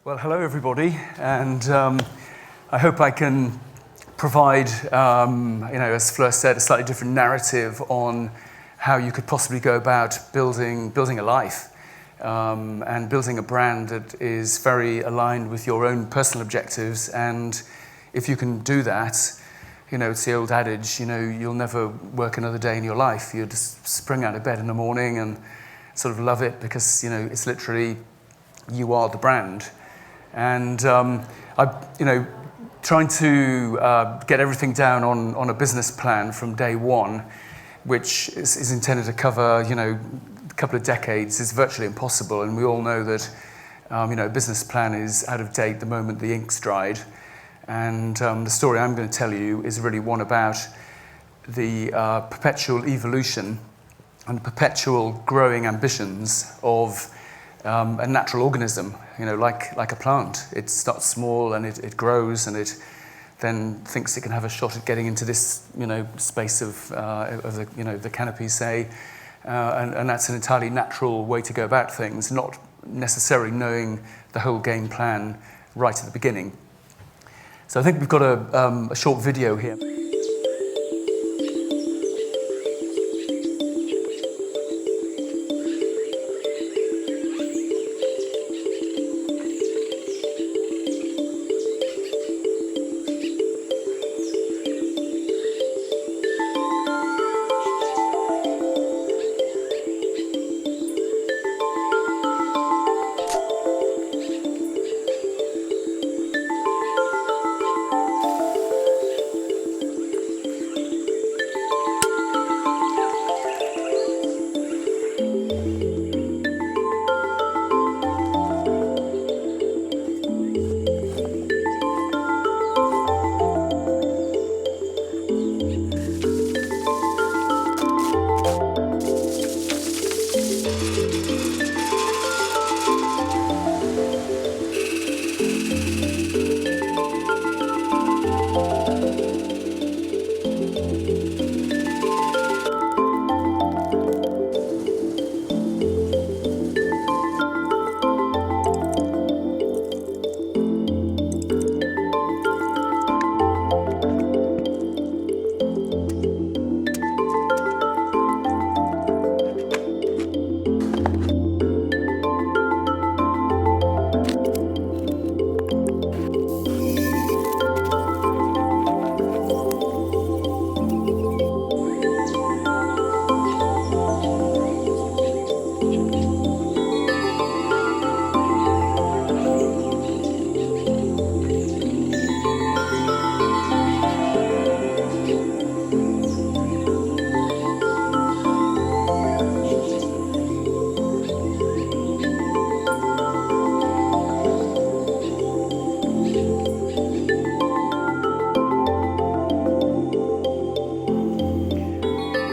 Well, hello everybody, and I hope I can provide, as Fleur said, a slightly different narrative on how you could possibly go about building a life and building a brand that is very aligned with your own personal objectives. And if you can do that, it's the old adage, you'll never work another day in your life. You just spring out of bed in the morning and sort of love it because, it's literally you are the brand. And trying to get everything down on a business plan from day one, which is intended to cover, a couple of decades, is virtually impossible. And we all know that, a business plan is out of date the moment the ink's dried. And the story I'm going to tell you is really one about the perpetual evolution and perpetual growing ambitions of a natural organism, like a plant. It starts small and it grows, and it then thinks it can have a shot at getting into this, space of the canopy, say, and that's an entirely natural way to go about things, not necessarily knowing the whole game plan right at the beginning. So I think we've got a short video here.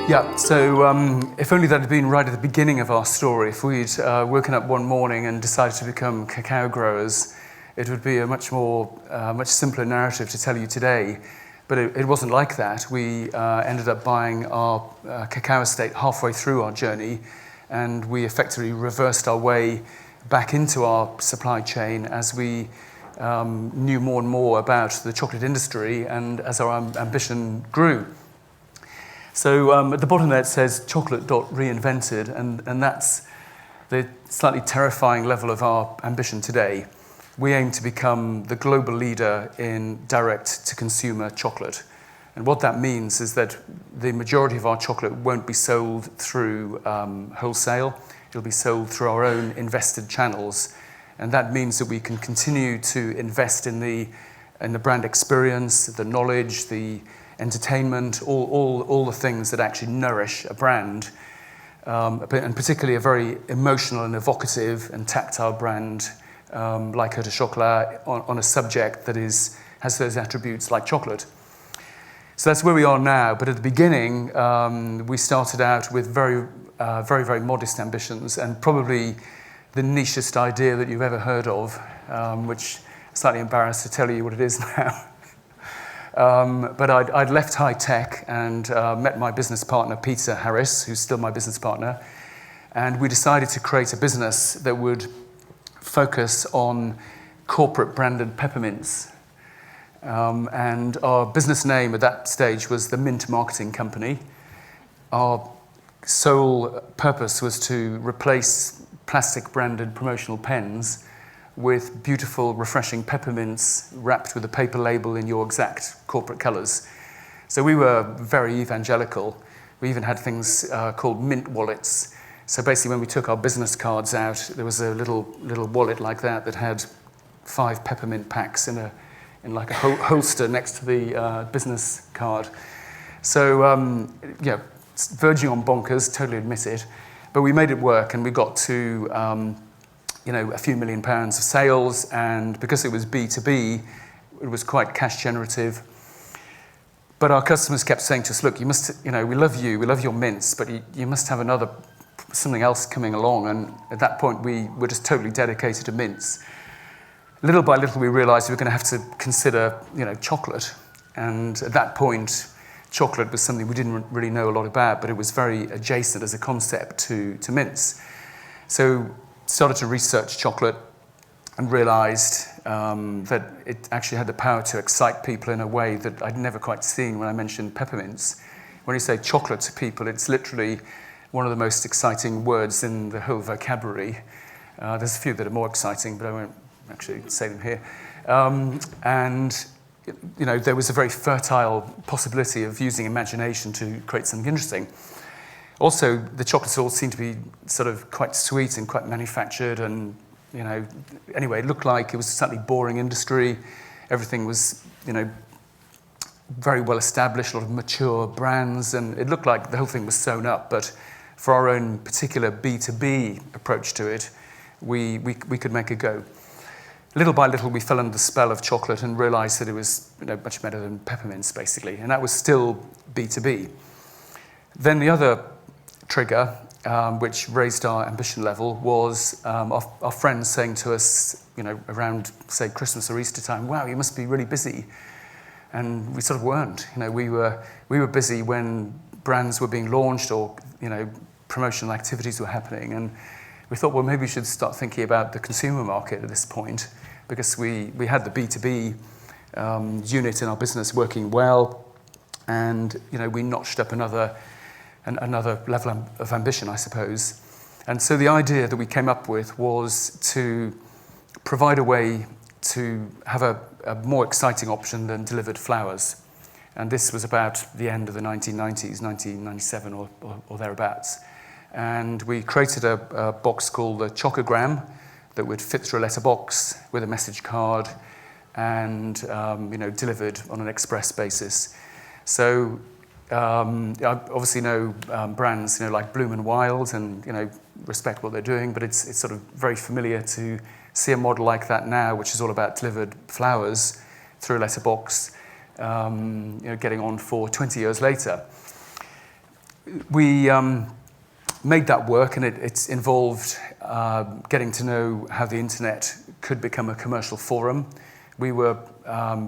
Yeah, so if only that had been right at the beginning of our story, if we'd woken up one morning and decided to become cacao growers, it would be a much simpler narrative to tell you today. But it wasn't like that. We ended up buying our cacao estate halfway through our journey, and we effectively reversed our way back into our supply chain as we knew more and more about the chocolate industry and as our ambition grew. So at the bottom there it says chocolate.reinvented, and that's the slightly terrifying level of our ambition today. We aim to become the global leader in direct-to-consumer chocolate. And what that means is that the majority of our chocolate won't be sold through wholesale. It'll be sold through our own invested channels. And that means that we can continue to invest in the brand experience, the knowledge, the entertainment, all the things that actually nourish a brand, and particularly a very emotional and evocative and tactile brand like Hotel Chocolat on a subject that has those attributes like chocolate. So that's where we are now. But at the beginning, we started out with very, very modest ambitions, and probably the nichest idea that you've ever heard of, which I'm slightly embarrassed to tell you what it is now. But I'd left high tech and met my business partner, Peter Harris, who's still my business partner. And we decided to create a business that would focus on corporate branded peppermints. And our business name at that stage was the Mint Marketing Company. Our sole purpose was to replace plastic branded promotional pens with beautiful, refreshing peppermints wrapped with a paper label in your exact corporate colours. So we were very evangelical. We even had things called mint wallets. So basically when we took our business cards out, there was a little wallet like that had 5 peppermint packs in like a holster next to the business card. So, yeah, verging on bonkers, totally admit it. But we made it work, and we got to, a few £1 million of sales, and because it was B2B, it was quite cash generative. But our customers kept saying to us, look, you must, we love you, we love your mints, but you must have something else coming along. And at that point, we were just totally dedicated to mints. Little by little, we realized we were going to have to consider, chocolate. And at that point, chocolate was something we didn't really know a lot about, but it was very adjacent as a concept to mints. So started to research chocolate and realized that it actually had the power to excite people in a way that I'd never quite seen when I mentioned peppermints. When you say chocolate to people, it's literally one of the most exciting words in the whole vocabulary. There's a few that are more exciting, but I won't actually say them here. There was a very fertile possibility of using imagination to create something interesting. Also, the chocolates all seemed to be sort of quite sweet and quite manufactured, and anyway, it looked like it was a slightly boring industry. Everything was, very well established, a lot of mature brands, and it looked like the whole thing was sewn up. But for our own particular B2B approach to it, we could make a go. Little by little, we fell under the spell of chocolate and realized that it was much better than peppermints, basically, and that was still B2B. Then the other trigger, which raised our ambition level, was our friends saying to us, around, say, Christmas or Easter time, wow, you must be really busy. And we sort of weren't. We were busy when brands were being launched or, promotional activities were happening. And we thought, well, maybe we should start thinking about the consumer market at this point, because we had the B2B unit in our business working well, and we notched up another level of ambition, I suppose. And so the idea that we came up with was to provide a way to have a more exciting option than delivered flowers. And this was about the end of the 1990s, 1997 or thereabouts. And we created a box called the Chocogram that would fit through a letterbox with a message card and delivered on an express basis. So I obviously know brands like Bloom and Wild and respect what they're doing, but it's sort of very familiar to see a model like that now, which is all about delivered flowers through a letterbox, getting on for 20 years later. We made that work, and it's involved getting to know how the internet could become a commercial forum. We were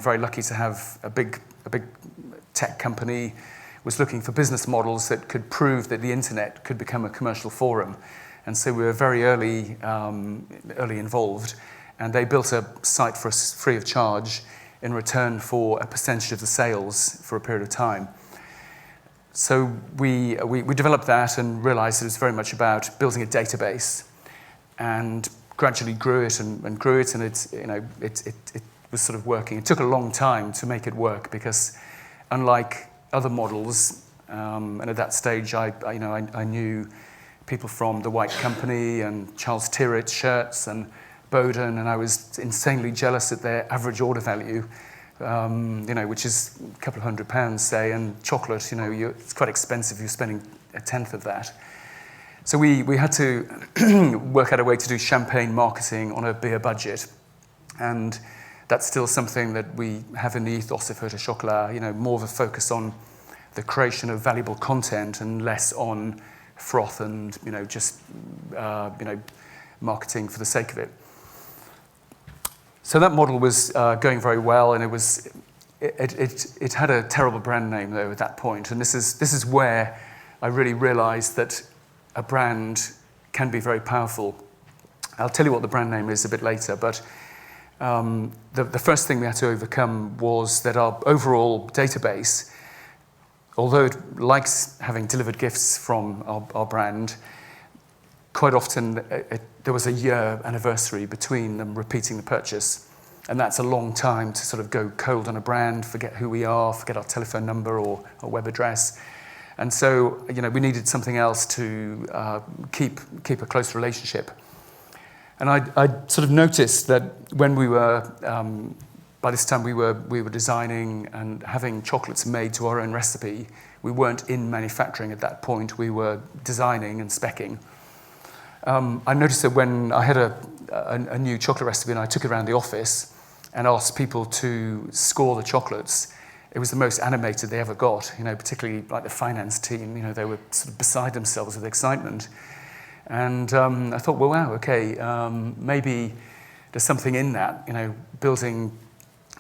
very lucky to have a big tech company was looking for business models that could prove that the internet could become a commercial forum. And so we were very early involved, and they built a site for us free of charge in return for a percentage of the sales for a period of time. So we developed that and realized it was very much about building a database, and gradually grew it and grew it, and it was sort of working. It took a long time to make it work because, unlike other models, and at that stage I knew people from The White Company and Charles Tyrwhitt shirts and Bowden, and I was insanely jealous at their average order value, which is a couple of £100, say, and chocolate, it's quite expensive. You're spending a tenth of that. So we had to work out a way to do champagne marketing on a beer budget, and that's still something that we have in the ethos of Hotel Chocolat, more of a focus on the creation of valuable content and less on froth and, just, marketing for the sake of it. So that model was going very well, and it had a terrible brand name, though, at that point. And this is where I really realized that a brand can be very powerful. I'll tell you what the brand name is a bit later, but The first thing we had to overcome was that our overall database, although it likes having delivered gifts from our brand, quite often there was a year anniversary between them repeating the purchase. And that's a long time to sort of go cold on a brand, forget who we are, forget our telephone number or our web address. And so, we needed something else to keep a close relationship. And I sort of noticed that when we were, by this time we were designing and having chocolates made to our own recipe. We weren't in manufacturing at that point. We were designing and speccing. I noticed that when I had a new chocolate recipe and I took it around the office and asked people to score the chocolates, it was the most animated they ever got, particularly like the finance team. They were sort of beside themselves with excitement. And I thought, well, wow, okay, maybe there's something in that, building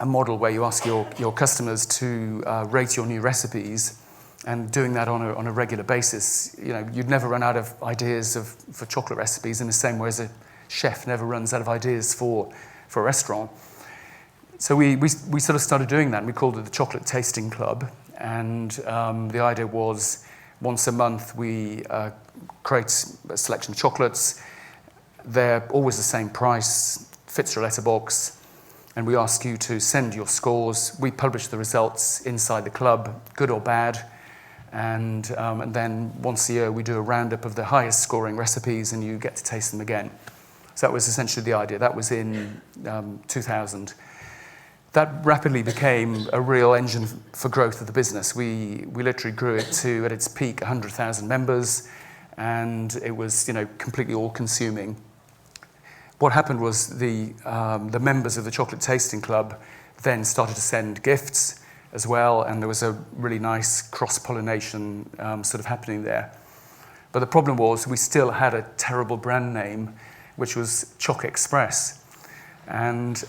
a model where you ask your customers to rate your new recipes and doing that on a regular basis. You'd never run out of ideas for chocolate recipes in the same way as a chef never runs out of ideas for a restaurant. So we sort of started doing that, and we called it the Chocolate Tasting Club. And the idea was once a month we create a selection of chocolates. They're always the same price, fits your letterbox, and we ask you to send your scores. We publish the results inside the club, good or bad. And then once a year we do a roundup of the highest scoring recipes, and you get to taste them again. So that was essentially the idea. That was in 2000. That rapidly became a real engine for growth of the business. We literally grew it to, at its peak, 100,000 members, and it was completely all-consuming. What happened was the members of the Chocolate Tasting Club then started to send gifts as well, and there was a really nice cross-pollination sort of happening there. But the problem was we still had a terrible brand name, which was Choc Express. And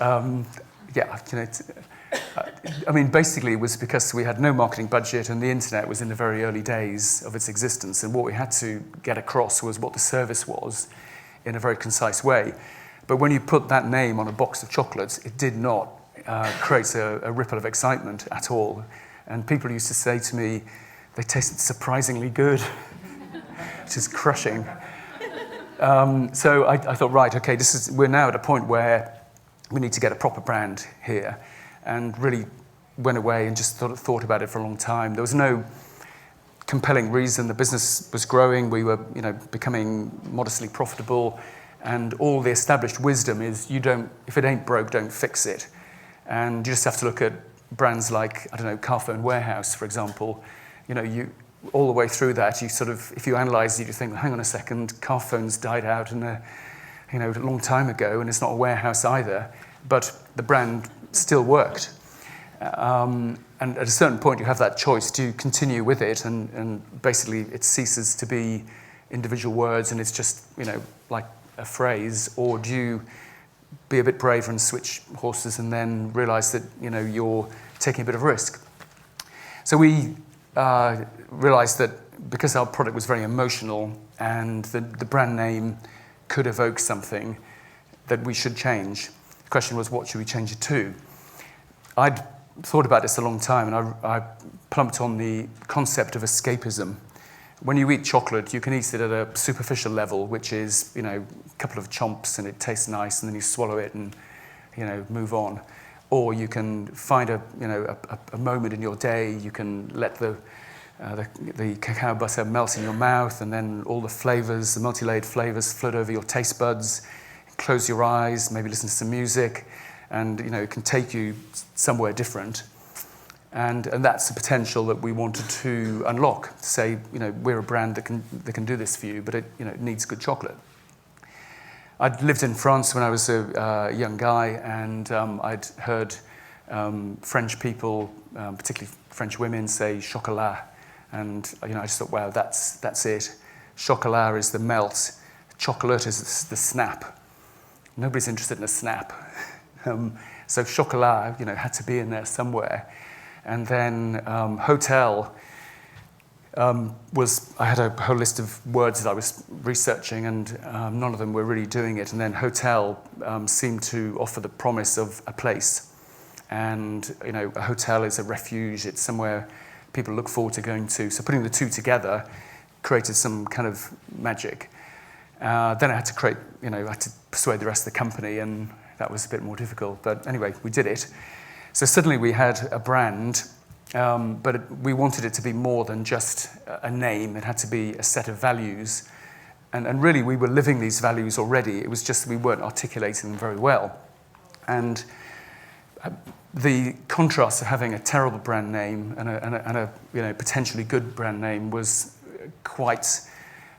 basically it was because we had no marketing budget and the internet was in the very early days of its existence, and what we had to get across was what the service was in a very concise way. But when you put that name on a box of chocolates, it did not create a ripple of excitement at all. And people used to say to me, they tasted surprisingly good, which is crushing. So I thought, right, okay, we're now at a point where we need to get a proper brand here, and really went away and just thought about it for a long time. There was no compelling reason. The business was growing. We were, becoming modestly profitable, and all the established wisdom is if it ain't broke, don't fix it. And you just have to look at brands like, Carphone Warehouse, for example. You all the way through that, you sort of, if you analyze it, you think, hang on a second, Carphone's died out a long time ago, and it's not a warehouse either, but the brand still worked. And at a certain point, you have that choice. Do you continue with it, and basically it ceases to be individual words, and it's just, like a phrase, or do you be a bit braver and switch horses and then realize that, you're taking a bit of risk? So we realized that because our product was very emotional and the brand name could evoke something, that we should change. The question was, what should we change it to? I'd thought about this a long time, and I plumped on the concept of escapism. When you eat chocolate, you can eat it at a superficial level, which is, a couple of chomps and it tastes nice, and then you swallow it and, move on. Or you can find a moment in your day. You can let the cacao butter melt in your mouth, and then all the flavors, the multi-layered flavors, float over your taste buds. Close your eyes, maybe listen to some music, and it can take you somewhere different. And that's the potential that we wanted to unlock. To say, we're a brand that can do this for you, but it needs good chocolate. I'd lived in France when I was a young guy, and I'd heard French people, particularly French women, say chocolat. And I just thought, wow, that's it. Chocolat is the melt. Chocolate is the snap. Nobody's interested in a snap. So chocolat, had to be in there somewhere. And then hotel, I had a whole list of words that I was researching, and none of them were really doing it. And then hotel seemed to offer the promise of a place. And a hotel is a refuge. It's somewhere people look forward to going to. So putting the two together created some kind of magic. Then I had to I had to persuade the rest of the company, and that was a bit more difficult. But anyway, we did it. So suddenly we had a brand, but we wanted it to be more than just a name. It had to be a set of values. And really, we were living these values already. It was just that we weren't articulating them very well. And the contrast of having a terrible brand name and a potentially good brand name was quite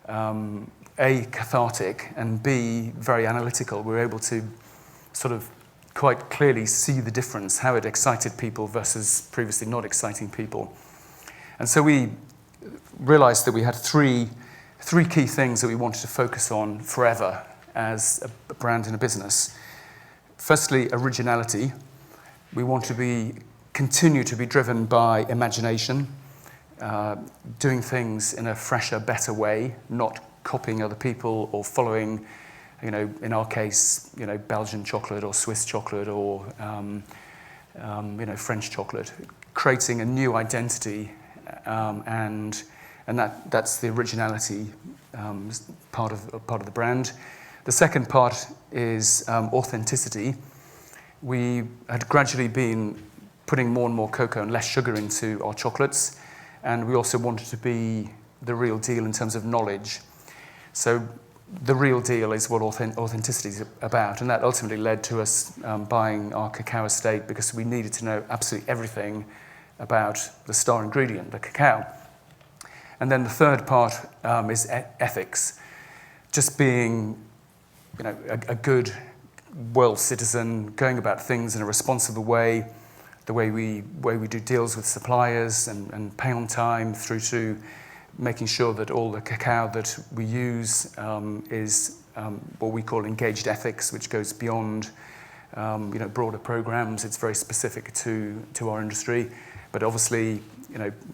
A, cathartic, and B, very analytical. We were able to sort of quite clearly see the difference, how it excited people versus previously not exciting people. And so we realized that we had three key things that we wanted to focus on forever as a brand and a business. Firstly, originality. We want to continue to be driven by imagination, doing things in a fresher, better way, not copying other people or following, in our case, Belgian chocolate or Swiss chocolate or, French chocolate. Creating a new identity, and that's the originality part of the brand. The second part is authenticity. We had gradually been putting more and more cocoa and less sugar into our chocolates, and we also wanted to be the real deal in terms of knowledge. So the real deal is what authenticity is about, and that ultimately led to us buying our cacao estate because we needed to know absolutely everything about the star ingredient, the cacao. And then the third part is ethics, just being a good world citizen, going about things in a responsible way, the way we do deals with suppliers and pay on time, through to making sure that all the cacao that we use is what we call engaged ethics, which goes beyond broader programs. It's very specific to our industry, but obviously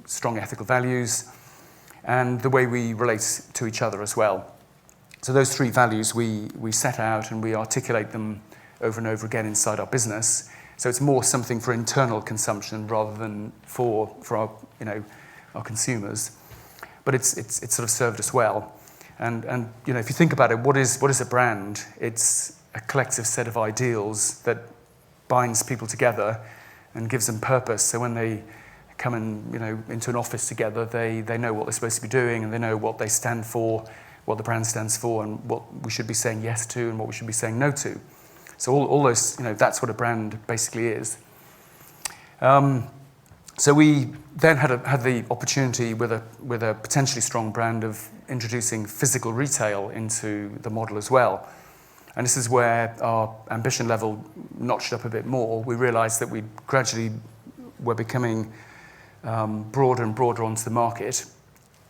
strong ethical values and the way we relate to each other as well. So those three values we set out and we articulate them over and over again inside our business. So it's more something for internal consumption rather than for our our consumers. But it's sort of served us well. And if you think about it, what is a brand? It's a collective set of ideals that binds people together and gives them purpose. So when they come into an office together, they know what they're supposed to be doing, and they know what they stand for, what the brand stands for, and what we should be saying yes to and what we should be saying no to. So all those, that's what a brand basically is. So we then had the opportunity with a potentially strong brand of introducing physical retail into the model as well. And this is where our ambition level notched up a bit more. We realized that we gradually were becoming broader and broader onto the market,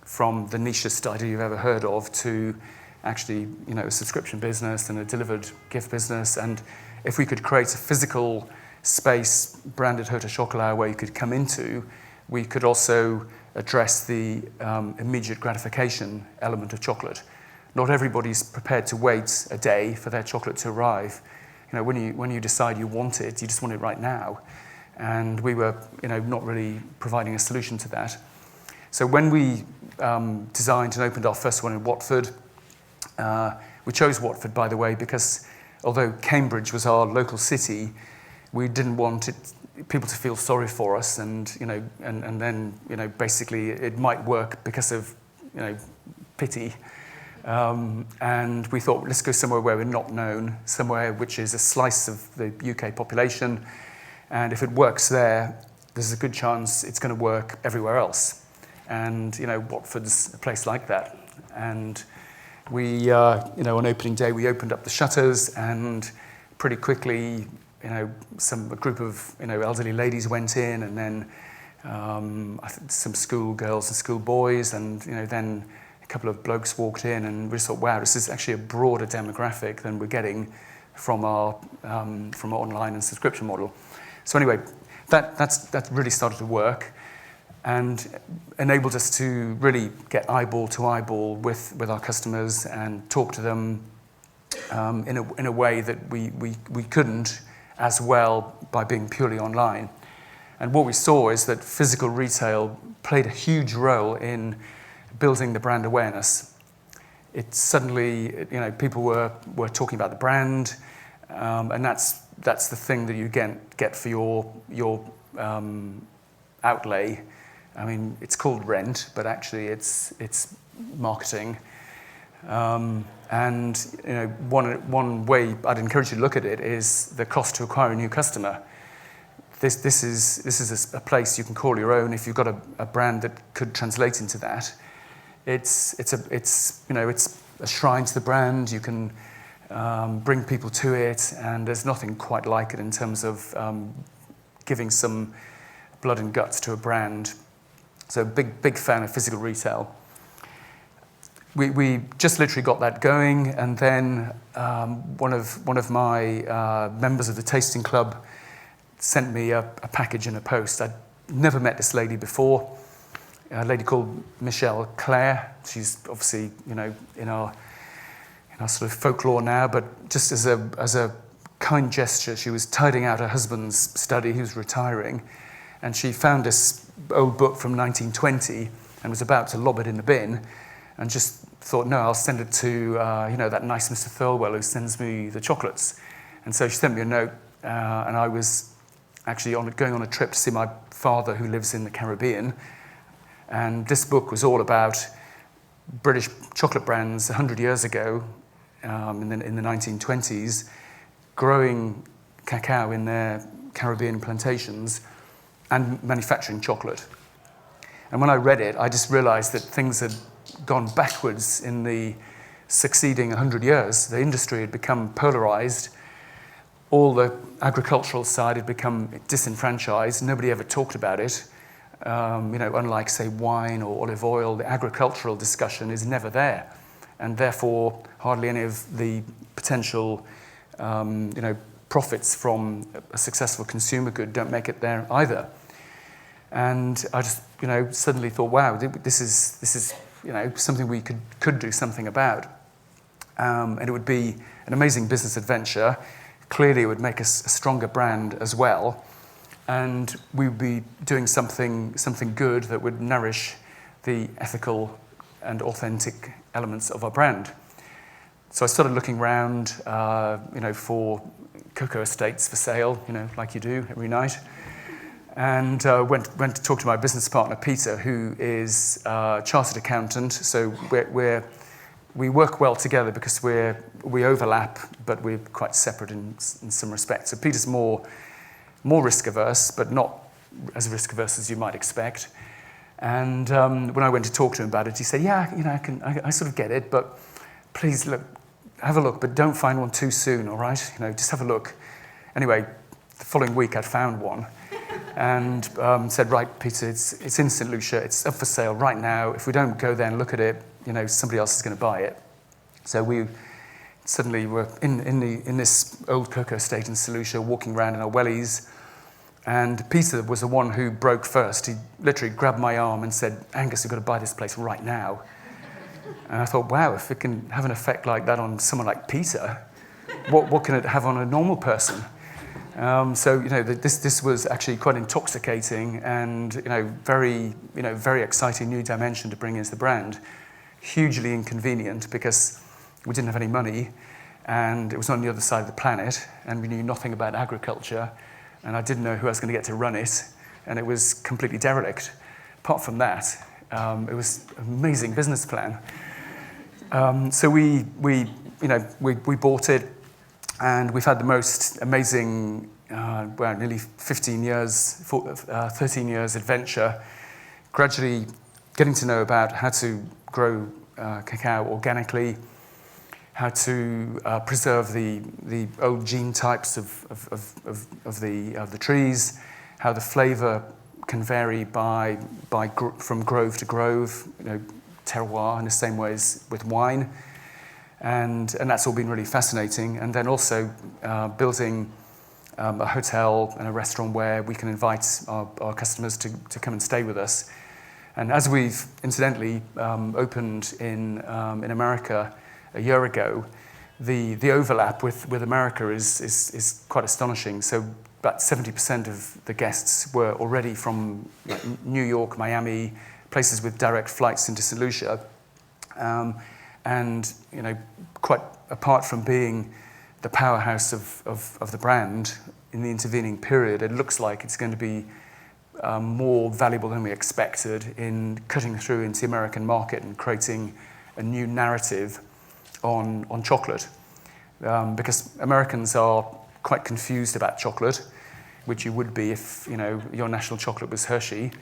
from the nichest idea you've ever heard of to actually, a subscription business and a delivered gift business. And if we could create a physical space, branded Hotel Chocolat, where you could come into, we could also address the immediate gratification element of chocolate. Not everybody's prepared to wait a day for their chocolate to arrive. When you decide you want it, you just want it right now. And we were, not really providing a solution to that. So when we designed and opened our first one in Watford, we chose Watford, by the way, because although Cambridge was our local city, we didn't want people to feel sorry for us, and then basically it might work because of pity. And we thought, let's go somewhere where we're not known, somewhere which is a slice of the UK population, and if it works there, there's a good chance it's going to work everywhere else. And Watford's a place like that. And we, on opening day, we opened up the shutters, and pretty quickly, a group of elderly ladies went in, and then I think some school girls and school boys, and then a couple of blokes walked in, and we just thought, wow, this is actually a broader demographic than we're getting from our online and subscription model. So anyway, that really started to work. and enabled us to really get eyeball to eyeball with our customers and talk to them in a way that we couldn't as well by being purely online. And what we saw is that physical retail played a huge role in building the brand awareness. It suddenly, people were talking about the brand, and that's the thing that you get for your outlay. I mean, it's called rent, but actually it's marketing. And one way I'd encourage you to look at it is the cost to acquire a new customer. This is a place you can call your own if you've got a brand that could translate into that. It's a shrine to the brand. You can bring people to it, and there's nothing quite like it in terms of giving some blood and guts to a brand. So big fan of physical retail. We just literally got that going, and then one of my members of the tasting club sent me a package in a post. I'd never met this lady before, a lady called Michelle Clare. She's obviously in our sort of folklore now, but just as a kind gesture, she was tidying out her husband's study. He was retiring, and she found this old book from 1920 and was about to lob it in the bin, and just thought, no, I'll send it to that nice Mr. Thirwell who sends me the chocolates. And so she sent me a note, and I was actually going on a trip to see my father who lives in the Caribbean. And this book was all about British chocolate brands 100 years ago, in the 1920s, growing cacao in their Caribbean plantations and manufacturing chocolate. And when I read it, I just realized that things had gone backwards in the succeeding 100 years. The industry had become polarized. All the agricultural side had become disenfranchised. Nobody ever talked about it. Unlike, say, wine or olive oil, the agricultural discussion is never there. And therefore, hardly any of the potential profits from a successful consumer good don't make it there either. And I just, suddenly thought, wow, this is something we could do something about. And it would be an amazing business adventure. Clearly, it would make us a stronger brand as well. And we would be doing something good that would nourish the ethical and authentic elements of our brand. So I started looking around, for cocoa estates for sale, like you do every night. And went to talk to my business partner, Peter, who is a chartered accountant. So we work well together because we overlap, but we're quite separate in some respects. So Peter's more risk averse, but not as risk averse as you might expect. And when I went to talk to him about it, he said, "Yeah, I sort of get it, but please have a look, but don't find one too soon, all right? Just have a look." Anyway, the following week I'd found one. And said, "Right, Peter, it's in St. Lucia. It's up for sale right now. If we don't go there and look at it, somebody else is going to buy it." So we suddenly were in this old cocoa estate in St. Lucia, walking around in our wellies. And Peter was the one who broke first. He literally grabbed my arm and said, "Angus, you've got to buy this place right now." And I thought, wow, if it can have an effect like that on someone like Peter, what can it have on a normal person? This was actually quite intoxicating and very exciting new dimension to bring into the brand. Hugely inconvenient because we didn't have any money, and it was on the other side of the planet, and we knew nothing about agriculture, and I didn't know who I was going to get to run it, and it was completely derelict. Apart from that, it was an amazing business plan. So we bought it. And we've had the most amazing, nearly 13 years adventure, gradually getting to know about how to grow cacao organically, how to preserve the old gene types of the trees, how the flavour can vary from grove to grove, terroir in the same way as with wine. And that's all been really fascinating. And then also building a hotel and a restaurant where we can invite our customers to come and stay with us. And as we've incidentally opened in America a year ago, the overlap with America is quite astonishing. So about 70% of the guests were already from New York, Miami, places with direct flights into St. Lucia. And quite apart from being the powerhouse of the brand in the intervening period, it looks like it's going to be more valuable than we expected in cutting through into the American market and creating a new narrative on chocolate. Because Americans are quite confused about chocolate, which you would be if your national chocolate was Hershey,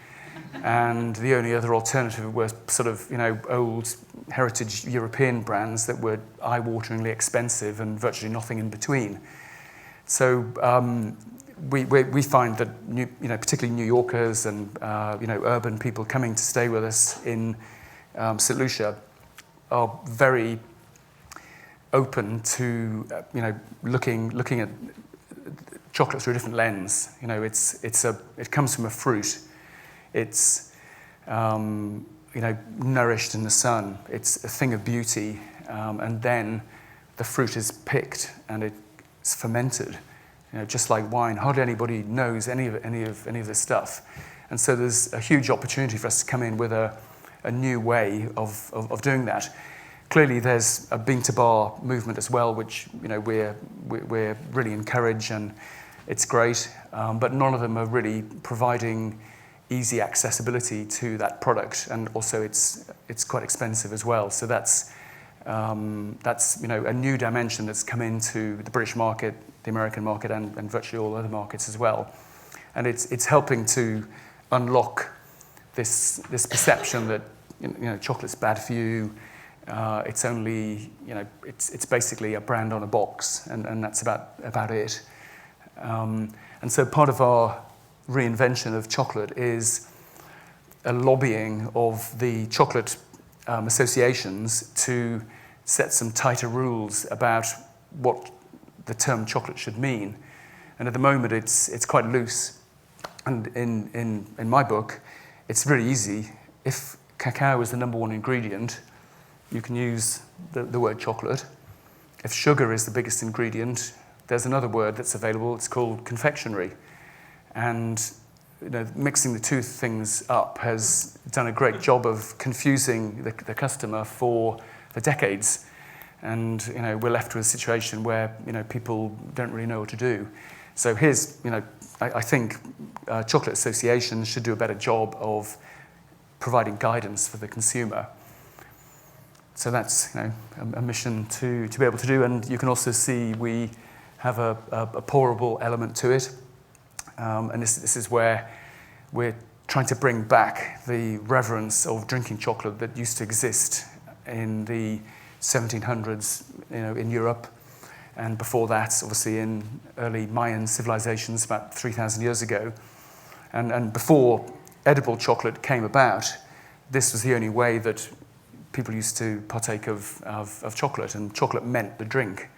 and the only other alternative were sort of old heritage European brands that were eye-wateringly expensive and virtually nothing in between. So we find that particularly New Yorkers and urban people coming to stay with us in St. Lucia are very open to looking at chocolate through a different lens. It comes from a fruit. It's nourished in the sun. It's a thing of beauty, and then the fruit is picked and it's fermented. Just like wine, hardly anybody knows any of this stuff, and so there's a huge opportunity for us to come in with a new way of doing that. Clearly, there's a bean to bar movement as well, which we're really encourage, and it's great. But none of them are really providing easy accessibility to that product, and also it's quite expensive as well. So that's a new dimension that's come into the British market, the American market, and virtually all other markets as well. And it's helping to unlock this perception that chocolate's bad for you. It's only it's basically a brand on a box, and that's about it. And so part of our reinvention of chocolate is a lobbying of the chocolate associations to set some tighter rules about what the term chocolate should mean. And at the moment, it's quite loose. And in my book, it's really easy. If cacao is the number one ingredient, you can use the word chocolate. If sugar is the biggest ingredient, there's another word that's available. It's called confectionery. And mixing the two things up has done a great job of confusing the customer for decades. And we're left with a situation where people don't really know what to do. So here's I think chocolate associations should do a better job of providing guidance for the consumer. So that's a mission to be able to do. And you can also see we have a pourable element to it. And this is where we're trying to bring back the reverence of drinking chocolate that used to exist in the 1700s in Europe. And before that, obviously, in early Mayan civilizations about 3,000 years ago. And before edible chocolate came about, this was the only way that people used to partake of chocolate, and chocolate meant the drink.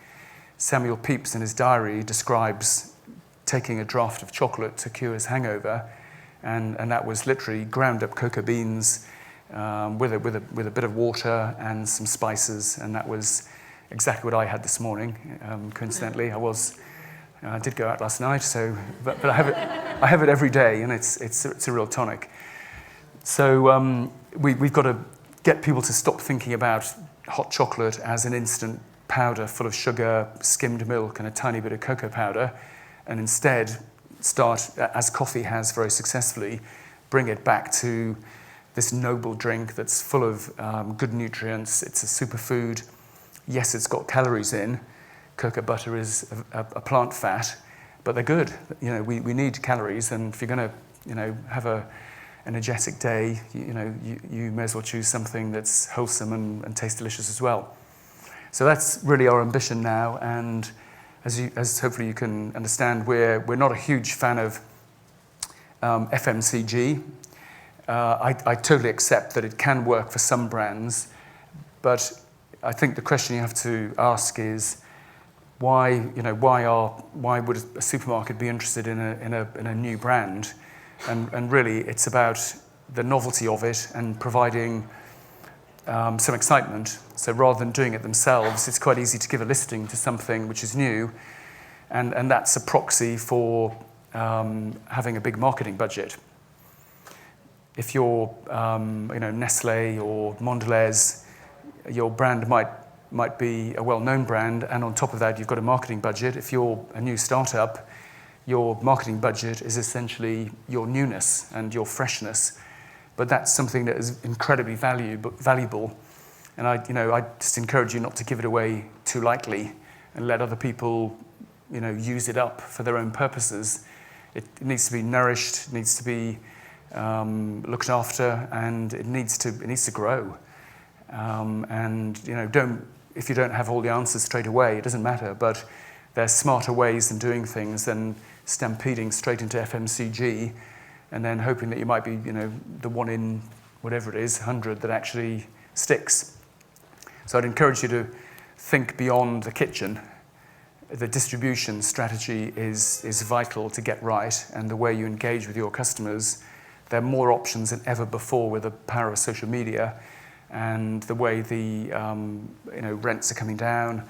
Samuel Pepys, in his diary, describes taking a draught of chocolate to cure his hangover, and that was literally ground up cocoa beans with a bit of water and some spices, and that was exactly what I had this morning. Coincidentally, I did go out last night, but I have it every day, and it's a real tonic. So we've got to get people to stop thinking about hot chocolate as an instant powder full of sugar, skimmed milk, and a tiny bit of cocoa powder, and instead start, as coffee has very successfully, bring it back to this noble drink that's full of good nutrients. It's a superfood. Yes, it's got calories in. Cocoa butter is a plant fat, but they're good. We need calories, and if you're going to have an energetic day, you may as well choose something that's wholesome and tastes delicious as well. So that's really our ambition now, and as hopefully you can understand, we're not a huge fan of FMCG. I totally accept that it can work for some brands, but I think the question you have to ask is, why would a supermarket be interested in a new brand? And really, it's about the novelty of it and providing some excitement. So rather than doing it themselves, it's quite easy to give a listing to something which is new, and that's a proxy for having a big marketing budget. If you're Nestle or Mondelez, your brand might be a well-known brand, and on top of that, you've got a marketing budget. If you're a new startup, your marketing budget is essentially your newness and your freshness. But that's something that is incredibly valuable. And I just encourage you not to give it away too lightly and let other people, use it up for their own purposes. It needs to be nourished, it needs to be looked after, and it needs to grow. If you don't have all the answers straight away, it doesn't matter. But there's smarter ways than doing things than stampeding straight into FMCG, and then hoping that you might be, the one in whatever it is, 100 that actually sticks. So I'd encourage you to think beyond the kitchen. The distribution strategy is vital to get right, and the way you engage with your customers. There are more options than ever before with the power of social media, and the way the rents are coming down.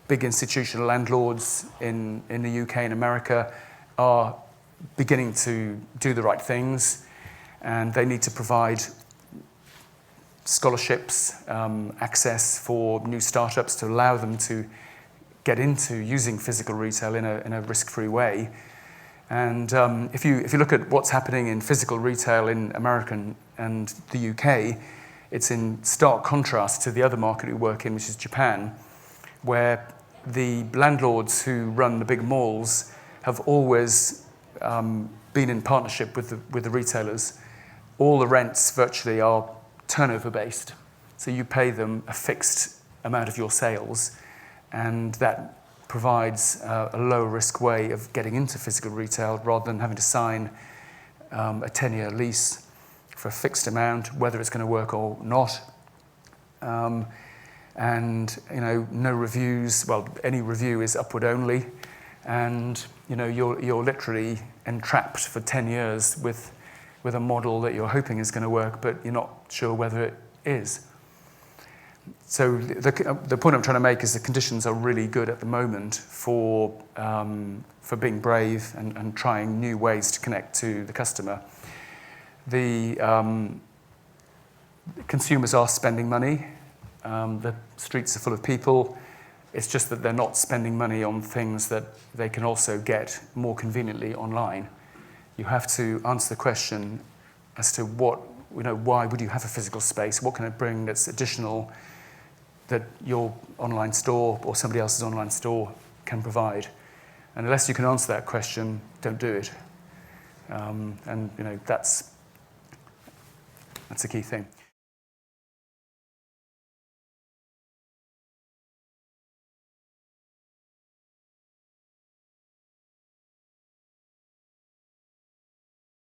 Big institutional landlords in the UK and America are beginning to do the right things, and they need to provide scholarships, access for new startups to allow them to get into using physical retail in a risk-free way. And if you look at what's happening in physical retail in America and the UK, it's in stark contrast to the other market we work in, which is Japan, where the landlords who run the big malls have always been in partnership with the retailers. All the rents virtually are turnover-based. So you pay them a fixed amount of your sales, and that provides a low-risk way of getting into physical retail rather than having to sign a 10-year lease for a fixed amount, whether it's going to work or not. No reviews. Well, any review is upward only, and you're literally entrapped for 10 years with a model that you're hoping is going to work, but you're not sure whether it is. So the point I'm trying to make is the conditions are really good at the moment for being brave and trying new ways to connect to the customer. The consumers are spending money. The streets are full of people. It's just that they're not spending money on things that they can also get more conveniently online. You have to answer the question as to why would you have a physical space? What can it bring that's additional that your online store or somebody else's online store can provide? And unless you can answer that question, don't do it. That's a key thing.